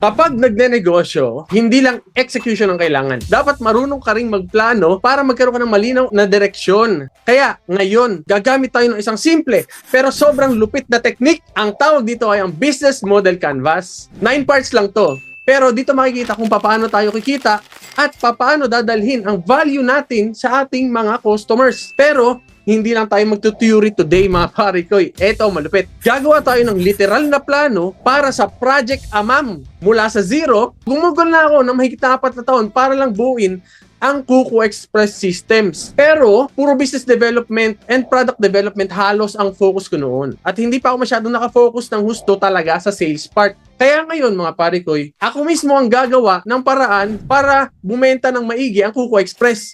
Kapag nagnenegosyo, hindi lang execution ang kailangan. Dapat marunong ka ring magplano para magkaroon ka ng malinaw na direksyon. Kaya ngayon, gagamit tayo ng isang simple pero sobrang lupit na technique. Ang tawag dito ay ang Business Model Canvas. 9 parts lang to. Pero dito makikita kung paano tayo kikita at paano dadalhin ang value natin sa ating mga customers. Pero hindi lang tayo magtutury today mga pare ko. Eto, malupit. Gagawa tayo ng literal na plano para sa Project Amam. Mula sa zero, gumugol na ako ng mahigit na 4 na taon para lang buuin ang Kuko Express Systems. Pero, puro business development and product development halos ang focus ko noon. At hindi pa ako masyadong nakafocus ng husto talaga sa sales part. Kaya ngayon mga pare ko, ako mismo ang gagawa ng paraan para bumenta ng maigi ang Kuko Express.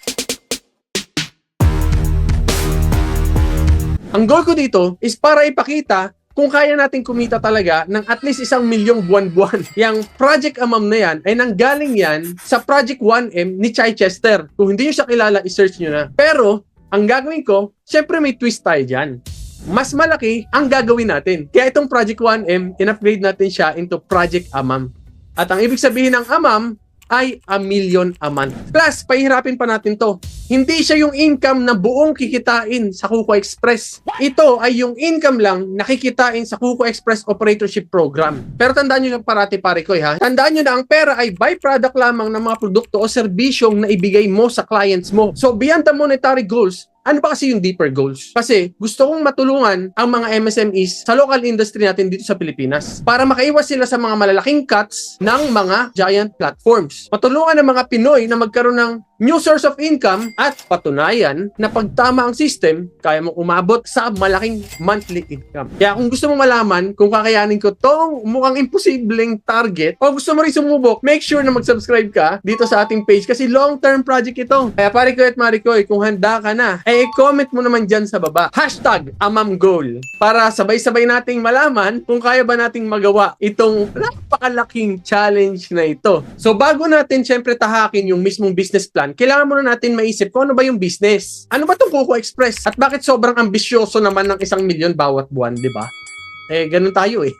Ang goal ko dito is para ipakita kung kaya natin kumita talaga ng at least 1 milyong buwan-buwan. Yang Project Amam na yan ay nanggaling yan sa Project 1M ni Chichester. Kung hindi nyo siya kilala, i-search nyo na. Pero, ang gagawin ko, syempre may twist tayo dyan. Mas malaki ang gagawin natin. Kaya itong Project 1M, in-upgrade natin siya into Project Amam. At ang ibig sabihin ng Amam ay 1 million a month. Plus, pahihirapin pa natin to. Hindi siya yung income na buong kikitain sa Kuko Express. Ito ay yung income lang na kikitain sa Kuko Express Operatorship Program. Pero tandaan nyo parati pare ko ha. Tandaan nyo na ang pera ay byproduct lamang ng mga produkto o serbisyong na ibigay mo sa clients mo. So, beyond the monetary goals, ano ba kasi yung deeper goals? Kasi gusto kong matulungan ang mga MSMEs sa local industry natin dito sa Pilipinas para makaiwas sila sa mga malalaking cuts ng mga giant platforms. Matulungan ang mga Pinoy na magkaroon ng new source of income at patunayan na pag tama ang system, kaya mong umabot sa malaking monthly income. Kaya kung gusto mong malaman kung kakayanin ko tong mukhang imposibleng target o gusto mo rin sumubok, make sure na mag-subscribe ka dito sa ating page kasi long-term project ito. Kaya pare ko at mare ko, kung handa ka na, comment mo naman dyan sa baba. #AmamGoal para sabay-sabay nating malaman kung kaya ba nating magawa itong napakalaking challenge na ito. So bago natin syempre tahakin yung mismong business plan, kailangan muna natin maisip kung ano ba yung business. Ano ba itong Kuko Express? At bakit sobrang ambisyoso naman ng 1 milyon bawat buwan, di ba? Ganun tayo eh.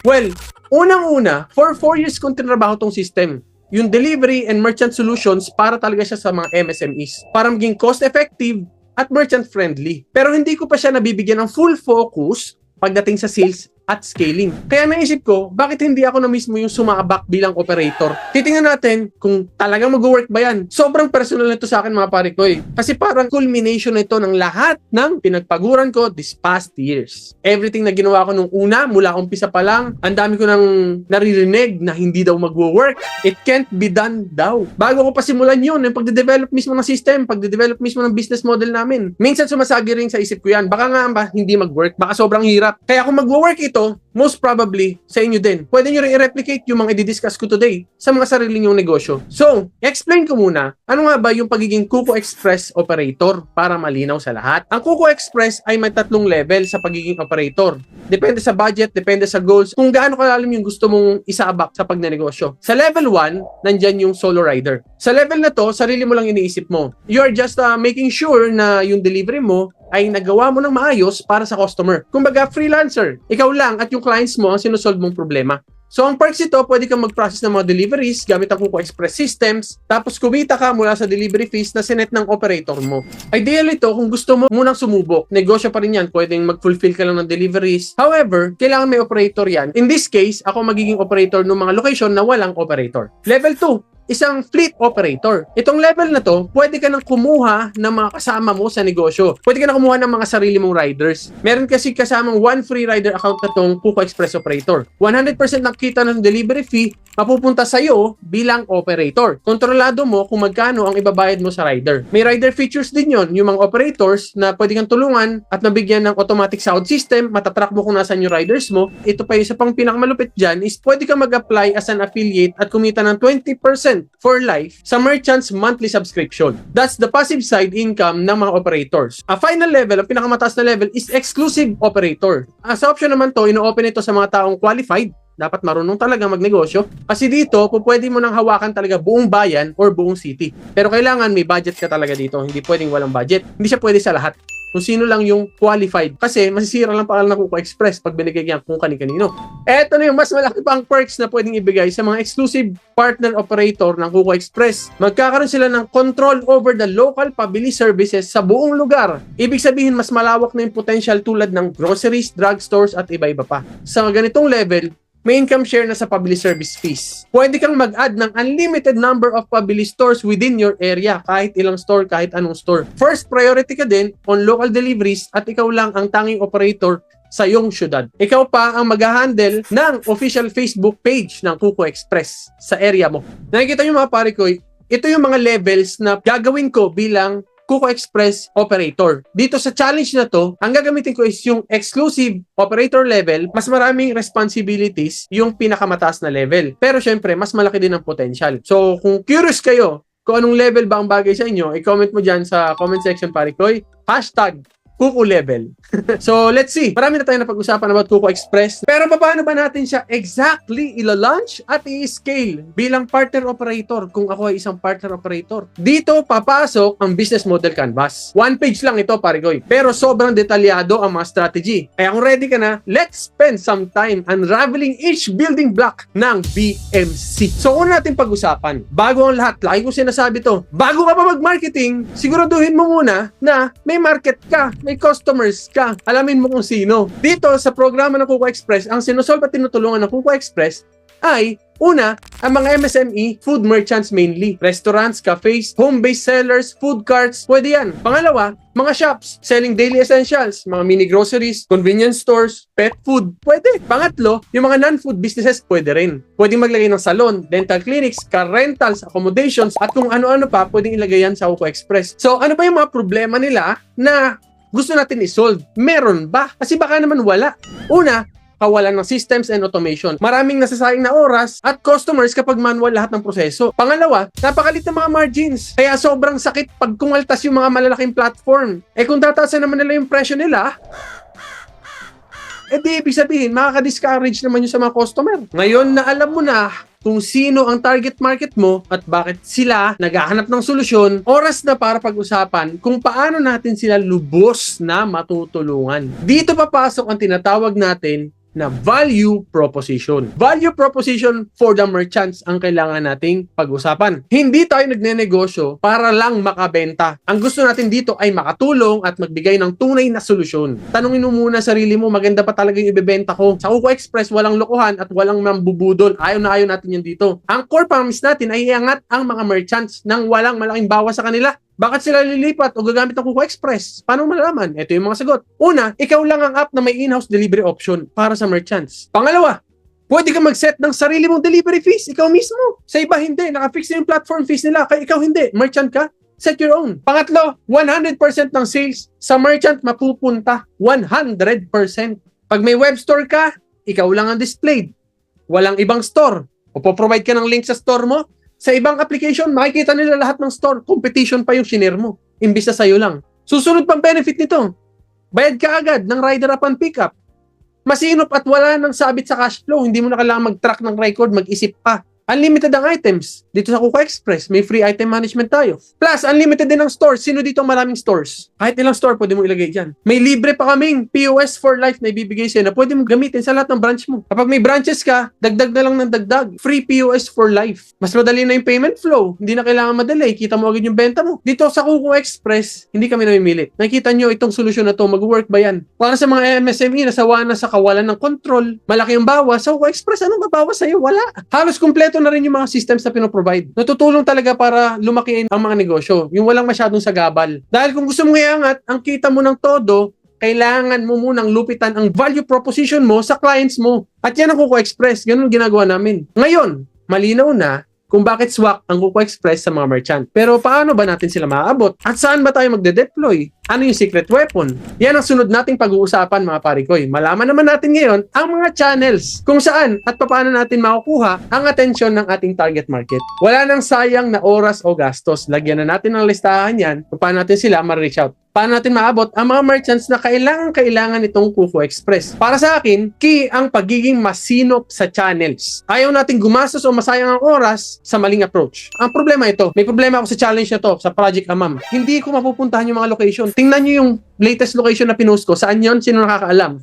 Well, unang-una, for 4 years kong tinrabaho tong system. Yung delivery and merchant solutions para talaga siya sa mga MSMEs. Para maging cost-effective at merchant-friendly. Pero hindi ko pa siya nabibigyan ng full focus pagdating sa sales at scaling. Kaya naisip ko, bakit hindi ako na mismo yung sumabak bilang operator? Titingnan natin kung talagang mag-work ba yan. Sobrang personal nito sa akin mga pare ko eh. Kasi parang culmination na ito ng lahat ng pinagpaguran ko this past years. Everything na ginawa ko nung una, mula umpisa pa lang, ang dami ko nang naririnig na hindi daw mag-work. It can't be done daw. Bago ko pa simulan yun, yung pagde-develop mismo ng system, pagde-develop mismo ng business model namin. Minsan sumasagi rin sa isip ko yan, baka nga ba hindi mag-work, baka sobrang hirap. Kaya kung mag-work ito, most probably, sa inyo din. Pwede nyo rin i-replicate yung mga i-discuss ko today sa mga sarili nyong negosyo. So, explain ko muna, ano nga ba yung pagiging Kuko Express operator para malinaw sa lahat? Ang Kuko Express ay may 3 level sa pagiging operator. Depende sa budget, depende sa goals, kung gaano kalalim yung gusto mong isabak sa pagnenegosyo. Sa level 1, nandyan yung solo rider. Sa level na to, sarili mo lang iniisip mo. You are just making sure na yung delivery mo ay nagawa mo ng maayos para sa customer. Kumbaga, freelancer. Ikaw lang at yung clients mo ang sinusolve mong problema. So, ang perks ito, pwede kang mag-process ng mga deliveries gamit ang Kuko Express systems, tapos kumita ka mula sa delivery fees na sinet ng operator mo. Ideal ito kung gusto mo munang sumubok. Negosyo pa rin yan, pwedeng mag-fulfill ka lang ng deliveries. However, kailangan may operator yan. In this case, ako magiging operator ng mga location na walang operator. Level 2. Isang fleet operator. Itong level na to, pwede ka nang kumuha ng mga kasama mo sa negosyo. Pwede ka nang kumuha ng mga sarili mong riders. Meron kasi kasamang 1 free rider account na tong Kuko Express operator. 100% ng kita ng delivery fee mapupunta sa iyo bilang operator. Kontrolado mo kung magkano ang ibabayad mo sa rider. May rider features din yon, yung mga operators na pwede kang tulungan at nabigyan ng automatic sound system, matatrack mo kung nasan yung riders mo. Ito pa isa pang pinakamalupit dyan is pwede kang mag-apply as an affiliate at kumita ng 20% for life sa merchants monthly subscription. That's the passive side income ng mga operators. A final level, ang pinakamataas na level is exclusive operator. Sa option naman to, ino-open ito sa mga taong qualified. Dapat marunong talaga magnegosyo. Kasi dito, pwede mo nang hawakan talaga buong bayan or buong city. Pero kailangan may budget ka talaga dito. Hindi pwedeng walang budget. Hindi siya pwede sa lahat. kung sino lang yung qualified. Kasi masisira lang pangalan ng Kuko Express pag binigay yan kung kani-kanino. Eto na yung mas malaki pang perks na pwedeng ibigay sa mga exclusive partner operator ng Kuko Express. Magkakaroon sila ng control over the local pabili services sa buong lugar. Ibig sabihin, mas malawak na yung potential tulad ng groceries, drugstores at iba-iba pa. Sa ganitong level, may income share na sa pabili service fees. Pwede kang mag-add ng unlimited number of pabili stores within your area, kahit ilang store, kahit anong store. First priority ka din on local deliveries at ikaw lang ang tanging operator sa iyong syudad. Ikaw pa ang mag-handle ng official Facebook page ng Kuko Express sa area mo. Nakikita nyo mga pare ko, ito yung mga levels na gagawin ko bilang Kuko Express operator. Dito sa challenge na to, ang gagamitin ko is yung exclusive operator level, mas maraming responsibilities yung pinakamataas na level. Pero syempre, mas malaki din ang potential. So, kung curious kayo kung anong level ba ang bagay sa inyo, i-comment mo dyan sa comment section, pare koy, #Kuko level. So, let's see. Marami na tayong napag-usapan about Kuko Express. Pero paano ba natin siya exactly ila-launch at i-scale bilang partner operator kung ako ay isang partner operator? Dito, papasok ang business model canvas. One page lang ito, parigoy. Pero sobrang detalyado ang mga strategy. Kaya kung ready ka na, let's spend some time unraveling each building block ng BMC. So, una natin pag-usapan. Bago ang lahat, lagi ko sinasabi to, bago ka pa mag-marketing, siguraduhin mo muna na may market ka, may customers ka. Alamin mo kung sino. Dito sa programa ng Kuko Express, ang sinusolve at tinutulungan ng Kuko Express ay una, ang mga MSME, food merchants mainly. Restaurants, cafes, home-based sellers, food carts, pwede yan. Pangalawa, mga shops, selling daily essentials, mga mini groceries, convenience stores, pet food, pwede. Pangatlo, yung mga non-food businesses, pwede rin. Pwedeng maglagay ng salon, dental clinics, car rentals, accommodations, at kung ano-ano pa, pwedeng ilagay yan sa Kuko Express. So, ano ba yung mga problema nila na gusto natin i-solve? Meron ba? Kasi baka naman wala. Una, kawalan ng systems and automation. Maraming nasasayang na oras at customers kapag manual lahat ng proseso. Pangalawa, napakalit ng mga margins. Kaya sobrang sakit pag kumaltas yung mga malalaking platform. Kung tataasan naman nila yung presyo nila, di ibig sabihin, makaka-discourage naman yun sa mga customer. Ngayon na alam mo na kung sino ang target market mo at bakit sila naghahanap ng solusyon, oras na para pag-usapan kung paano natin sila lubos na matutulungan. Dito papasok ang tinatawag natin na value proposition. Value proposition for the merchants ang kailangan nating pag-usapan. Hindi tayo nagnenegosyo para lang makabenta. Ang gusto natin dito ay makatulong at magbigay ng tunay na solusyon. Tanungin mo muna sarili mo, maganda pa talaga yung ibebenta ko. Sa Kuko Express, walang lokohan at walang mambubudol. Ayaw na ayaw natin yan dito. Ang core promise natin ay iangat ang mga merchants nang walang malaking bawas sa kanila. Bakit sila lilipat o gagamit ng Kuko Express? Paano malalaman? Ito yung mga sagot. Una, ikaw lang ang app na may in-house delivery option para sa merchants. Pangalawa, pwede ka mag-set ng sarili mong delivery fees, ikaw mismo. Sa iba hindi, nakafix na yung platform fees nila. Kaya ikaw hindi, merchant ka, set your own. Pangatlo, 100% ng sales sa merchant mapupunta. 100%. Pag may web store ka, ikaw lang ang displayed. Walang ibang store. O po-provide ka ng link sa store mo, sa ibang application, makikita nila lahat ng store. Competition pa yung shinare mo. Imbis na sa'yo lang. Susunod pang benefit nito. Bayad ka agad ng rider upon pickup. Masinop at wala nang sabit sa cash flow. Hindi mo na kailangan mag-track ng record, mag-isip pa. Unlimited ang items. Dito sa Kuko Express, may free item management tayo. Plus, unlimited din ang stores. Sino dito ang maraming stores? Kahit ilang store, pwede mo ilagay dyan. May libre pa kaming POS for life na ibibigay sa'yo na pwede mo gamitin sa lahat ng branch mo. Kapag may branches ka, dagdag na lang ng dagdag. Free POS for life. Mas madali na yung payment flow. Hindi na kailangan madelay. Kita mo agad yung benta mo. Dito sa Kuko Express, hindi kami namimilit. Nakikita nyo itong solusyon na to, mag-work ba yan? Para sa mga MSME, nasawa na sa kawalan ng control, malaki yung bawas. Sa Kuko Express, anong mabawas sa'yo? Wala. Halos kumpleto na rin yung mga systems na pinoprovide. Natutulong talaga para lumakiin ang mga negosyo. Yung walang masyadong sagabal. Dahil kung gusto mong iangat, ang kita mo ng todo, kailangan mo munang lupitan ang value proposition mo sa clients mo. At yan ang Kuko Express. Ganun ginagawa namin. Ngayon, malinaw na kung bakit swak ang Kuko Express sa mga merchant. Pero paano ba natin sila maaabot? At saan ba tayo magde-deploy? Ano yung secret weapon? Yan ang sunod nating pag-uusapan mga parikoy. Malaman naman natin ngayon ang mga channels kung saan at paano natin makukuha ang atensyon ng ating target market. Wala nang sayang na oras o gastos. Lagyan na natin ng listahan yan kung paano natin sila ma-reach out. Paano natin maabot ang mga merchants na kailangan itong Kuko Express. Para sa akin, key ang pagiging masinop sa channels. Ayaw natin gumastos o masayang ang oras sa maling approach. Ang problema ito, may problema ako sa challenge na to, sa Project Amam. Hindi ko mapupuntahan yung mga location. tingnan nyo yung latest location na pinost ko. Saan yon? Sino nakakaalam?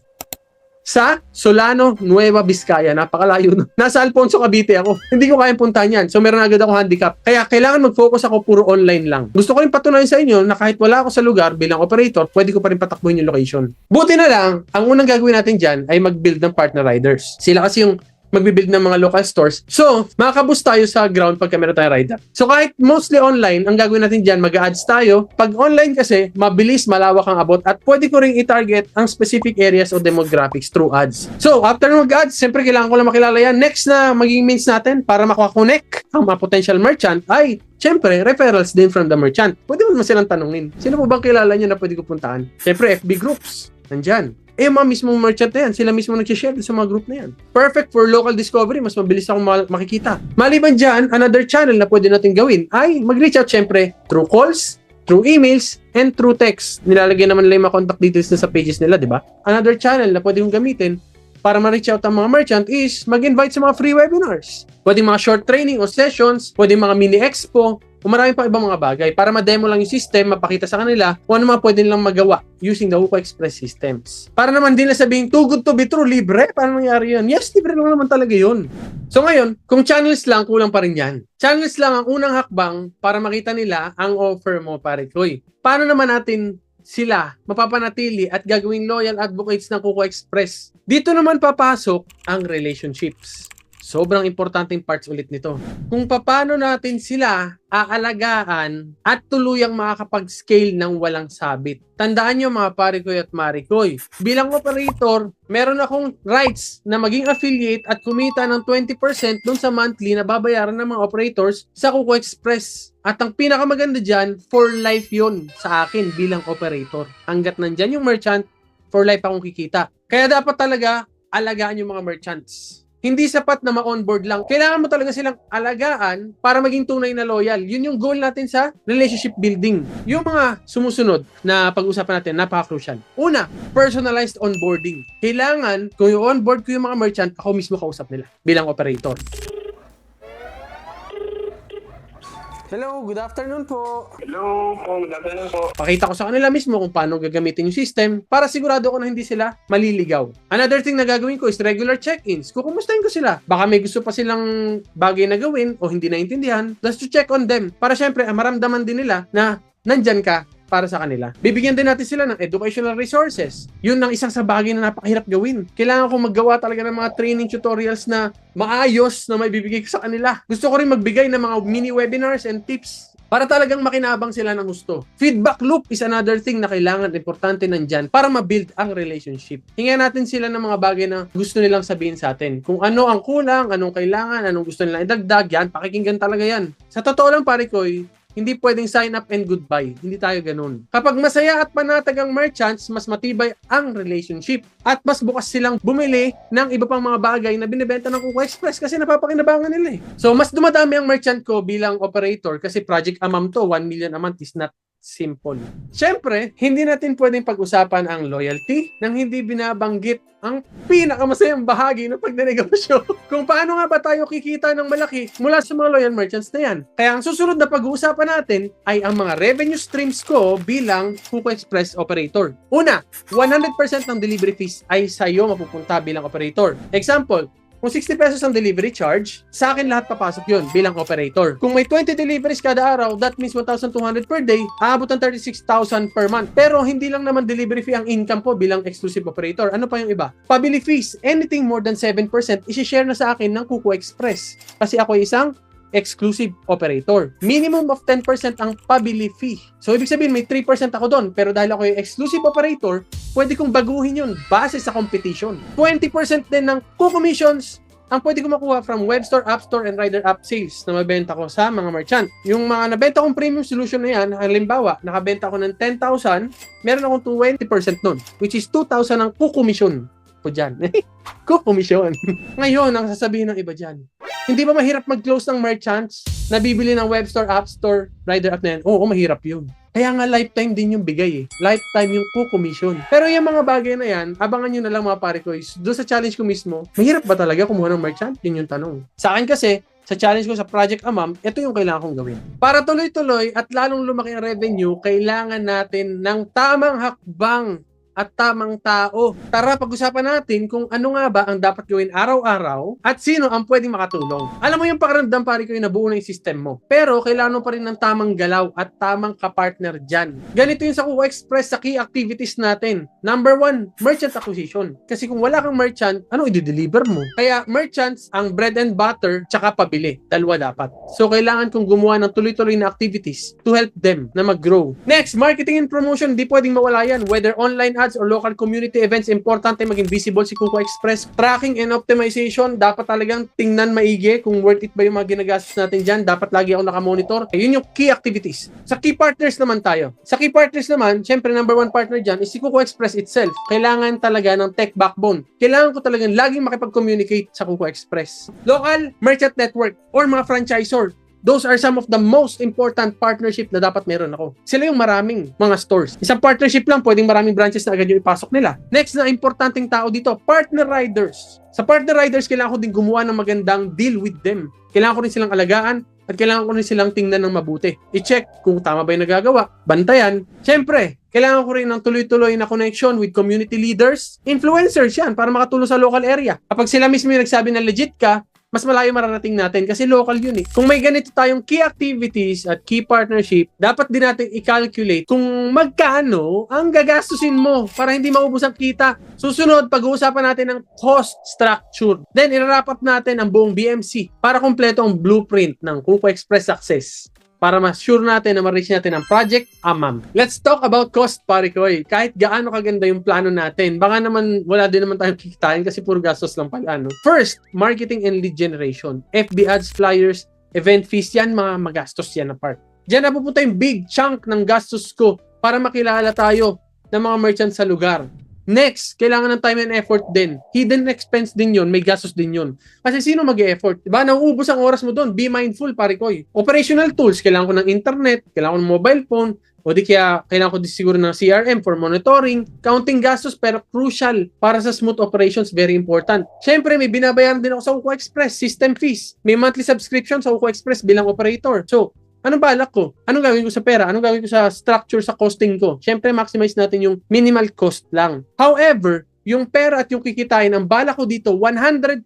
Sa Solano, Nueva Vizcaya. Napakalayo nun. Nasa Alfonso, Cavite ako. Hindi ko kayang puntahan yan. So meron agad ako handicap. Kaya kailangan mag-focus ako puro online lang. Gusto ko rin patunayan sa inyo na kahit wala ako sa lugar bilang operator, pwede ko pa rin patakbuhin yung location. Buti na lang, ang unang gagawin natin dyan ay mag-build ng partner riders. Sila kasi yung magbibuild ng mga local stores. So, makakaboost tayo sa ground pagka meron tayong rider. So, kahit mostly online, ang gagawin natin dyan, mag-ads tayo. Pag online kasi, mabilis, malawak ang abot at pwede ko rin i-target ang specific areas o demographics through ads. So, after mag-ads, siyempre kailangan ko lang makilala yan. Next na magiging means natin para makakonect ang mga potential merchant ay siyempre, referrals din from the merchant. Pwede mo naman silang tanungin. Sino po bang kilala nyo na pwede ko puntahan? Siyempre, FB groups. Nandyan. Mga mismong merchant na yan, sila mismo nag-share sa mga group na yan. Perfect for local discovery, mas mabilis akong makikita. Maliban dyan, another channel na pwede natin gawin ay mag-reach out syempre through calls, through emails, and through text. Nilalagay naman nila yung mga contact details na sa pages nila, di ba? Another channel na pwede kong gamitin para ma-reach out ang mga merchant is mag-invite sa mga free webinars. Pwede mga short training o sessions, pwede mga mini expo, o marami pa ibang mga bagay para ma-demo lang yung system, mapakita sa kanila kung ano mga pwede nilang magawa using the Huko Express systems. Para naman din na sabihin, too good to be true, libre? Paano nangyari yun? Yes, libre lang naman talaga yun. So ngayon, kung channels lang, kulang pa rin yan. Channels lang ang unang hakbang para makita nila ang offer mo, pare Koy. Paano naman natin sila mapapanatili at gagawing loyal advocates ng Huko Express? Dito naman papasok ang relationships. Sobrang importanteng parts ulit nito. Kung paano natin sila aalagaan at tuluyang makakapag-scale ng walang sabit. Tandaan nyo mga parikoy at marikoy. Bilang operator, meron akong rights na maging affiliate at kumita ng 20% dun sa monthly na babayaran ng mga operators sa Huko Express. At ang pinakamaganda dyan, for life yon sa akin bilang operator. Hanggat nandyan yung merchant, for life akong kikita. Kaya dapat talaga alagaan yung mga merchants. Hindi sapat na ma-onboard lang. Kailangan mo talaga silang alagaan para maging tunay na loyal. Yun yung goal natin sa relationship building. Yung mga sumusunod na pag-usapan natin, napaka-crucial. Una, personalized onboarding. Kailangan, kung i-onboard ko yung mga merchant, ako mismo kausap nila bilang operator. Hello, good afternoon po. Hello po, good afternoon po. Pakita ko sa kanila mismo kung paano gagamitin yung system para sigurado ko na hindi sila maliligaw. Another thing na gagawin ko is regular check-ins. Kukumustahin ko sila. Baka may gusto pa silang bagay na gawin o hindi naintindihan. Just to check on them. Para syempre, maramdaman din nila na nandyan ka para sa kanila. Bibigyan din natin sila ng educational resources. Yun ang isang sa bagay na napakahirap gawin. Kailangan ko maggawa talaga ng mga training tutorials na maayos na may bibigay ko sa kanila. Gusto ko rin magbigay ng mga mini webinars and tips para talagang makinabang sila ng gusto. Feedback loop is another thing na kailangan, importante nandyan para ma-build ang relationship. Hingan natin sila ng mga bagay na gusto nilang sabihin sa atin. Kung ano ang kulang, anong kailangan, anong gusto nilang idagdag, yan, pakikinggan talaga yan. Sa totoo lang pare koy, hindi pwedeng sign up and goodbye. Hindi tayo ganun. Kapag masaya at panatag ang merchants, mas matibay ang relationship. At mas bukas silang bumili ng iba pang mga bagay na binibenta ng Huko Express kasi napapakinabangan nila eh. So, mas dumadami ang merchant ko bilang operator kasi project amam to, 1 million a month is not simple. Siyempre, hindi natin pwedeng pag-usapan ang loyalty nang hindi binabanggit ang pinakamasayang bahagi ng pagnenegosyo. Kung paano nga ba tayo kikita ng malaki mula sa mga loyal merchants na yan. Kaya ang susunod na pag-uusapan natin ay ang mga revenue streams ko bilang Huko Express operator. Una, 100% ng delivery fees ay sa iyo mapupunta bilang operator. Example, kung 60 pesos ang delivery charge, sa akin lahat papasok yun bilang operator. Kung may 20 deliveries kada araw, that means 1,200 per day, aabot ng 36,000 per month. Pero hindi lang naman delivery fee ang income po bilang exclusive operator. Ano pa yung iba? Pabili fees, anything more than 7%, isi-share na sa akin ng Huko Express. Kasi ako isang exclusive operator. Minimum of 10% ang pabili fee. So, ibig sabihin, may 3% ako doon. Pero dahil ako yung exclusive operator, pwede kong baguhin yun base sa competition. 20% din ng co-commissions ang pwede ko makuha from web store, app store, and rider app sales na mabenta ko sa mga merchant. Yung mga nabenta kong premium solution na yan, halimbawa, nakabenta ko ng 10,000, meron akong 20% nun, which is 2,000 ang co-commission ko dyan. Co-commission. Ngayon, ang sasabihin ng iba dyan, hindi ba mahirap mag-close ng merchants na bibili ng web store, app store, rider app na yan? Oo, mahirap yun. Kaya nga lifetime din yung bigay eh. Lifetime yung co-commission. Pero yung mga bagay na yan, abangan nyo na lang mga pare ko. Doon sa challenge ko mismo, mahirap ba talaga kumuha ng merchant? Yun yung tanong. Sa akin kasi, sa challenge ko sa Project Amam, ito yung kailangan kong gawin. Para tuloy-tuloy at lalong lumaki ang revenue, kailangan natin ng tamang hakbang at tamang tao. Tara, pag-usapan natin kung ano nga ba ang dapat gawin araw-araw at sino ang pwedeng makatulong. Alam mo yung pakiramdam, pare ko, yung nabuo na yung system mo. Pero kailangan mo pa rin ng tamang galaw at tamang kapartner dyan. Ganito yung sa Kuko Express sa key activities natin. Number 1, merchant acquisition. Kasi kung wala kang merchant, ano i-deliver mo? Kaya merchants ang bread and butter tsaka pabili. Dalawa dapat. So kailangan kong gumawa ng tuloy-tuloy na activities to help them na mag-grow. Next, marketing and promotion. Di pwedeng mawala yan. Whether online ads or local community events, importante maging visible si Kuko Express. Tracking and optimization, dapat talagang tingnan maigi kung worth it ba yung mga ginagastos natin dyan. Dapat lagi ako nakamonitor. Yun yung key activities. Sa key partners naman tayo. Sa key partners naman, syempre number 1 partner dyan is si Kuko Express itself. Kailangan talaga ng tech backbone. Kailangan ko talagang laging makipag-communicate sa Kuko Express. Local merchant network or mga franchisor. Those are some of the most important partnership na dapat meron ako. Sila yung maraming mga stores. Isang partnership lang, pwedeng maraming branches na agad yung ipasok nila. Next na importanteng tao dito, partner riders. Sa partner riders, kailangan ko din gumawa ng magandang deal with them. Kailangan ko rin silang alagaan at kailangan ko rin silang tingnan ng mabuti. I-check kung tama ba yung nagagawa. Bantayan. Siyempre, kailangan ko rin ng tuloy-tuloy na connection with community leaders. Influencers yan para makatulong sa local area. Kapag sila mismo yung nagsabi na legit ka, mas malayo mararating natin kasi local yun eh. Kung may ganito tayong key activities at key partnership, dapat din natin i-calculate kung magkano ang gagastusin mo para hindi maubos ang kita. Susunod, pag-uusapan natin ng cost structure. Then, i-wrap up natin ang buong BMC para kumpleto ang blueprint ng Kuko Express Success. Para ma-sure natin na ma-reach natin ang Project Amam. Let's talk about cost, pare ko. Kahit gaano kaganda yung plano natin, baka naman wala din naman tayong kikitain kasi puro gastos lang pala. No? First, marketing and lead generation. FB ads, flyers, event fees, yan mga magastos yan na part. Diyan na pupunta yung big chunk ng gastos ko para makilala tayo ng mga merchants sa lugar. Next, kailangan ng time and effort din. Hidden expense din yun, may gastos din yun. Kasi sino mag-e-effort? Diba? Nauubos ang oras mo doon. Be mindful, pare ko. Operational tools, kailangan ko ng internet, kailangan ko ng mobile phone, o di kaya kailangan ko din siguro ng CRM for monitoring. Counting gastos pero crucial para sa smooth operations, very important. Siyempre, may binabayaran din ako sa Kuko Express, system fees. May monthly subscription sa Kuko Express bilang operator. So, anong balak ko? Anong gagawin ko sa pera? Anong gagawin ko sa structure, sa costing ko? Siyempre, maximize natin yung minimal cost lang. However, yung pera at yung kikitain, ang balak ko dito, 100%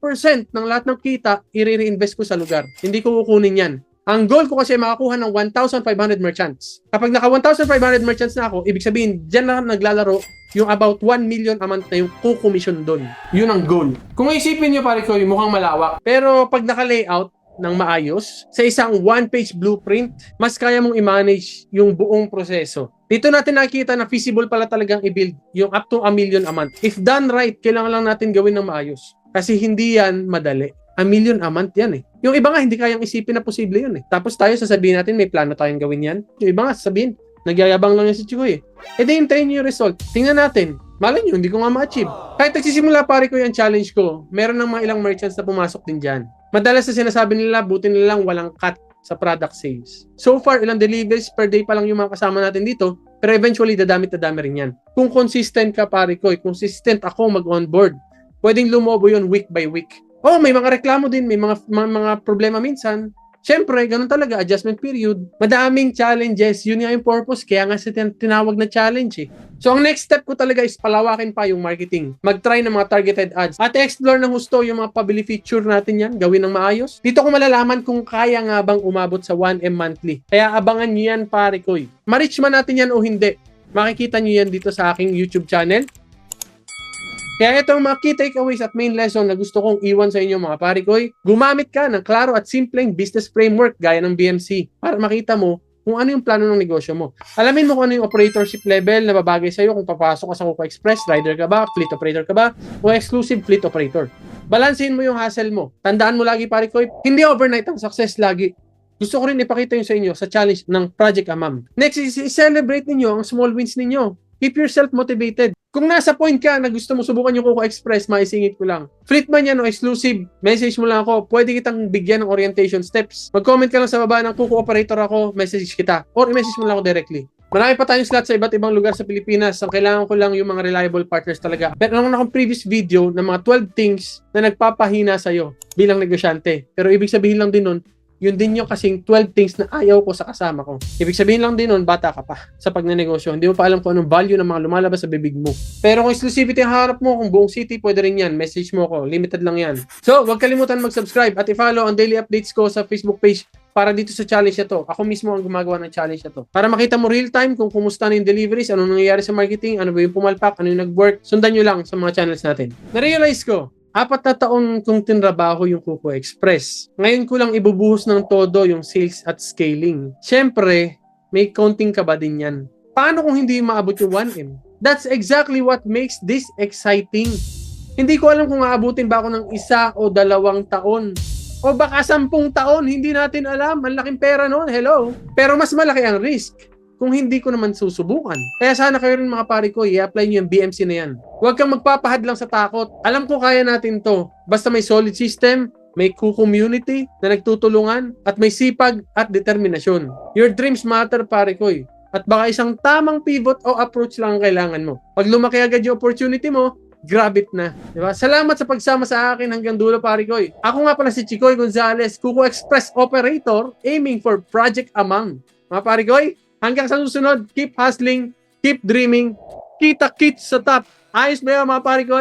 ng lahat ng kita, i-reinvest ko sa lugar. Hindi ko kukunin yan. Ang goal ko kasi makakuha ng 1,500 merchants. Kapag naka 1,500 merchants na ako, ibig sabihin, dyan na naglalaro yung about 1 million a month na yung kukomission doon. Yun ang goal. Kung isipin nyo, pare ko, mukhang malawak. Pero pag naka-layout ng maayos, sa isang one-page blueprint, mas kaya mong i-manage yung buong proseso. Dito natin nakikita na feasible pala talagang i-build yung up to 1 million a month. If done right, kailangan lang natin gawin ng maayos. Kasi hindi yan madali. 1 million a month yan eh. Yung iba nga, hindi kayang isipin na posible yun eh. Tapos tayo sasabihin natin, may plano tayong gawin yan. Yung iba nga, sasabihin, nagyayabang lang yan si Chico eh. E di, hintayin nyo yung result. Tingnan natin. Malay nyo, hindi ko nga ma-achieve. Kahit nagsisimula pare ko yung challenge ko, meron ng mga ilang merchants na pumasok din dyan. Madalas na sinasabi nila, buti nila lang walang cut sa product sales. So far, ilang deliveries per day pa lang yung mga kasama natin dito, pero eventually, dadami rin yan. Kung consistent ka pare ko, consistent ako mag-onboard, pwedeng lumobo yun week by week. Oh, may mga reklamo din, may mga problema minsan. Siyempre, ganun talaga, adjustment period. Madaming challenges, yun nga yung purpose, kaya nga sa tinawag na challenge eh. So, ang next step ko talaga is palawakin pa yung marketing. Mag-try ng mga targeted ads. At explore ng gusto yung mga pabili feature natin yan, gawin ng maayos. Dito ko malalaman kung kaya nga bang umabot sa 1M monthly. Kaya abangan nyo yan, pare ko. Ma-reach man natin yan o hindi, makikita nyo yan dito sa aking YouTube channel. Kaya ito ang mga key takeaways at main lesson na gusto kong iwan sa inyo mga parikoy. Gumamit ka ng klaro at simpleng business framework gaya ng BMC para makita mo kung ano yung plano ng negosyo mo. Alamin mo kung ano yung operatorship level na babagay sa'yo kung papasok ka sa Kuko Express, rider ka ba, fleet operator ka ba, o exclusive fleet operator. Balansin mo yung hassle mo. Tandaan mo lagi parikoy, hindi overnight ang success lagi. Gusto ko rin ipakita yun sa inyo sa challenge ng Project Amam. Next is i-celebrate ninyo ang small wins ninyo. Keep yourself motivated. Kung nasa point ka na gusto mo subukan yung Kuko Express, maisingit ko lang. Fleet man yan o exclusive, message mo lang ako. Pwede kitang bigyan ng orientation steps. Mag-comment ka lang sa baba ng Kuko Operator ako, message kita. Or i-message mo lang ako directly. Marami pa tayong slot sa iba't ibang lugar sa Pilipinas. Ang kailangan ko lang yung mga reliable partners talaga. Pero naman akong previous video ng mga 12 things na nagpapahina sa'yo bilang negosyante. Pero ibig sabihin lang din nun, yun din yung kasing 12 things na ayaw ko sa kasama ko. Ibig sabihin lang din nun, bata ka pa sa pagnenegosyo. Hindi mo pa alam kung anong value ng mga lumalabas sa bibig mo. Pero kung exclusivity ang harap mo, kung buong city, pwede rin yan. Message mo ko. Limited lang yan. So, huwag kalimutan mag-subscribe at i-follow ang daily updates ko sa Facebook page para dito sa challenge na to. Ako mismo ang gumagawa ng challenge na to. Para makita mo real time kung kumusta na yung deliveries, anong nangyayari sa marketing, ano ba yung pumalpak, ano yung nag-work, sundan nyo lang sa mga channels natin. Na-realize ko, 4 na taon kong tinrabaho yung Kuko Express. Ngayon ko lang ibubuhos ng todo yung sales at scaling. Siyempre, may counting ka ba din yan? Paano kung hindi maabot yung 1M? That's exactly what makes this exciting. Hindi ko alam kung aabutin ba ako ng 1 o 2 taon. O baka 10 taon, hindi natin alam. Ang laking pera noon, hello. Pero mas malaki ang risk kung hindi ko naman susubukan. Kaya sana kayo rin mga pare ko, i-apply nyo yung BMC na yan. Huwag kang magpapahad lang sa takot. Alam ko kaya natin to. Basta may solid system, may community na nagtutulungan, at may sipag at determinasyon. Your dreams matter, pare ko. At baka isang tamang pivot o approach lang ang kailangan mo. Pag lumaki agad yung opportunity mo, grab it na. Diba? Salamat sa pagsama sa akin hanggang dulo, pare ko. Ako nga pala si Chicoy Gonzalez, Kuko Express Operator, aiming for Project Amang. Mga pare ko, hanggang sa susunod, keep hustling, keep dreaming, kita-kits sa top. Ayos ba yan, mga pare ko?